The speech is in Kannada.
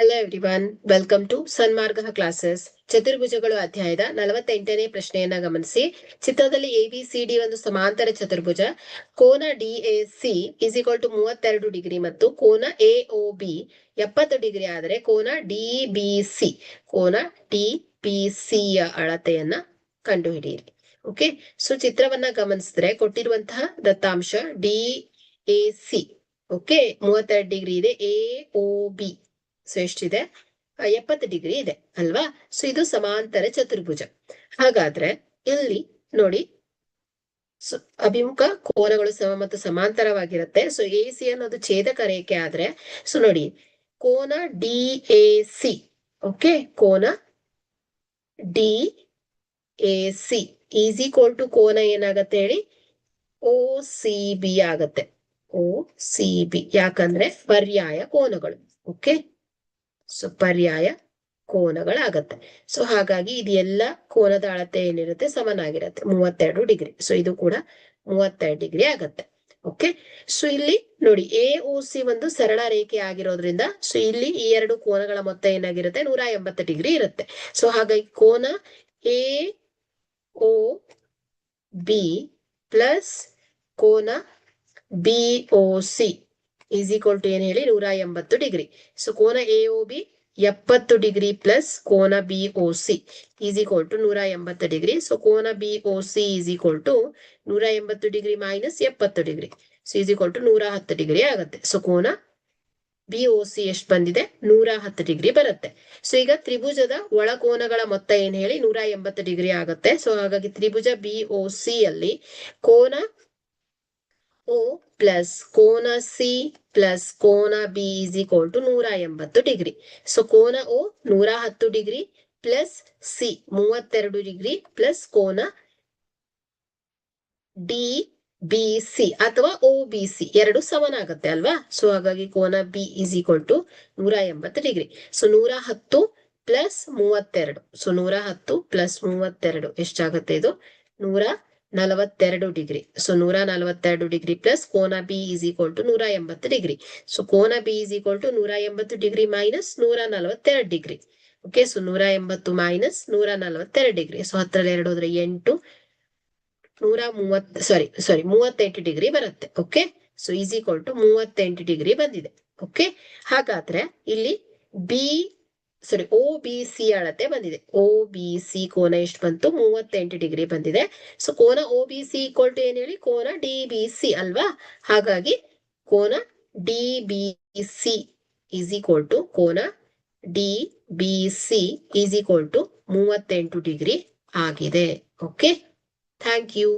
Hello everyone, welcome to Sanmarga classes. ಚತುರ್ಭುಜಗಳು ಅಧ್ಯಾಯದ 48ನೇ ಪ್ರಶ್ನೆಯನ್ನ ಗಮನಿಸಿ. ಚಿತ್ರದಲ್ಲಿ ABCD ಒಂದು ಸಮಾಂತರ ಚತುರ್ಭುಜ. ಕೋನ DAC is equal to 32 degree ಮತ್ತು ಕೋನ AOB 70 ಡಿಗ್ರಿ ಆದರೆ ಕೋನ DBC ಯ ಅಳತೆಯನ್ನ ಕಂಡುಹಿಡಿಯಿರಿ. ಓಕೆ, ಸೊ ಚಿತ್ರವನ್ನ ಗಮನಿಸಿದ್ರೆ ಕೊಟ್ಟಿರುವಂತಹ ದತ್ತಾಂಶ DAC ಓಕೆ 32 ಡಿಗ್ರಿ ಇದೆ, AOB ಸೊ ಎಷ್ಟಿದೆ 70 ಡಿಗ್ರಿ ಇದೆ ಅಲ್ವಾ. ಸೊ ಇದು ಸಮಾಂತರ ಚತುರ್ಭುಜ. ಹಾಗಾದ್ರೆ ಇಲ್ಲಿ ನೋಡಿ, ಅಭಿಮುಖ ಕೋನಗಳು ಸಮ ಮತ್ತು ಸಮಾಂತರವಾಗಿರುತ್ತೆ. ಸೊ AC ಅನ್ನೋದು ಛೇದಕ ರೇಖೆ ಆದ್ರೆ ಸೊ ನೋಡಿ ಕೋನ DAC ಓಕೆ, ಕೋನ DAC ಈಸ್ ಈಕ್ವಲ್ ಟು ಕೋನ ಏನಾಗತ್ತೆ ಹೇಳಿ, OCB ಆಗತ್ತೆ. OCB ಯಾಕಂದ್ರೆ ಪರ್ಯಾಯ ಕೋನಗಳು. ಓಕೆ, ಸೊ ಪರ್ಯಾಯ ಕೋನಗಳಾಗತ್ತೆ. ಸೊ ಹಾಗಾಗಿ ಇದೆಲ್ಲ ಕೋನದ ಅಳತೆ ಏನಿರುತ್ತೆ ಸಮನಾಗಿರುತ್ತೆ 32 ಡಿಗ್ರಿ. ಸೊ ಇದು ಕೂಡ 32 ಡಿಗ್ರಿ ಆಗತ್ತೆ. ಓಕೆ, ಸೊ ಇಲ್ಲಿ ನೋಡಿ AOC ಒಂದು ಸರಳ ರೇಖೆ ಆಗಿರೋದ್ರಿಂದ ಸೊ ಇಲ್ಲಿ ಈ ಎರಡು ಕೋನಗಳ ಮೊತ್ತ ಏನಾಗಿರುತ್ತೆ 180 ಡಿಗ್ರಿ ಇರುತ್ತೆ. ಸೊ ಹಾಗಾಗಿ ಕೋನ AOB ಪ್ಲಸ್ ಕೋನ BOC ಈಸ್ ಈಕ್ವಲ್ ಟು ಏನ್ ಹೇಳಿ 180 ಡಿಗ್ರಿ. ಸೊ ಕೋನ AOB 70 ಡಿಗ್ರಿ ಪ್ಲಸ್ ಕೋನ BOC is equal to 180 degree. So ಕೋನ BOC is equal to 180 degree minus 70 degree so is equal to 110 degree ಆಗುತ್ತೆ. ಸೊ ಕೋನ BOC ಎಷ್ಟು ಬಂದಿದೆ 110 ಡಿಗ್ರಿ ಬರುತ್ತೆ. ಸೊ ಈಗ ತ್ರಿಭುಜದ ಒಳಕೋನಗಳ ಮೊತ್ತ ಏನ್ ಹೇಳಿ 180 ಡಿಗ್ರಿ ಆಗುತ್ತೆ. ಸೊ ಹಾಗಾಗಿ ತ್ರಿಭುಜ BOC ಅಲ್ಲಿ ಕೋನ O ಪ್ಲಸ್ ಕೋನ C ಪ್ಲಸ್ ಕೋನ B is equal to 180 degree. So ಕೋನ O 110 degree plus C 32 degree plus ಕೋನ DBC ಅಥವಾ OBC ಎರಡು ಸಮನಾಗತ್ತೆ ಅಲ್ವಾ. ಸೊ ಹಾಗಾಗಿ ಕೋನ B is equal to 180 degree. So 110 plus 32 so 110 plus 32 ಎಷ್ಟಾಗತ್ತೆ, ಇದು 142 ಡಿಗ್ರಿ. ಸೊ 142 ಡಿಗ್ರಿ ಪ್ಲಸ್ ಕೋನ B is equal to 180 degree. So ಕೋನ B is equal to 180 degree minus 142 degree. Okay, so 180 minus 142 degree. So 10 2 ಹೋದ್ರೆ 8 38 ಡಿಗ್ರಿ ಬರುತ್ತೆ. Okay, so is equal to 38 degree ಬಂದಿದೆ. ಓಕೆ, ಹಾಗಾದ್ರೆ ಇಲ್ಲಿ OBC ಅಳತೆ ಬಂದಿದೆ. OBC ಕೋನ ಎಷ್ಟು ಬಂತು 38 ಡಿಗ್ರಿ ಬಂದಿದೆ. ಸೊ ಕೋನ OBC ಈಕ್ವಲ್ ಟು ಏನ್ ಹೇಳಿ ಕೋನ DBC ಅಲ್ವಾ. ಹಾಗಾಗಿ ಕೋನ DBC ಈಸ್ ಈಕ್ವಲ್ ಟು ಕೋನ DBC is equal to 38 degree ಆಗಿದೆ. Okay, thank you.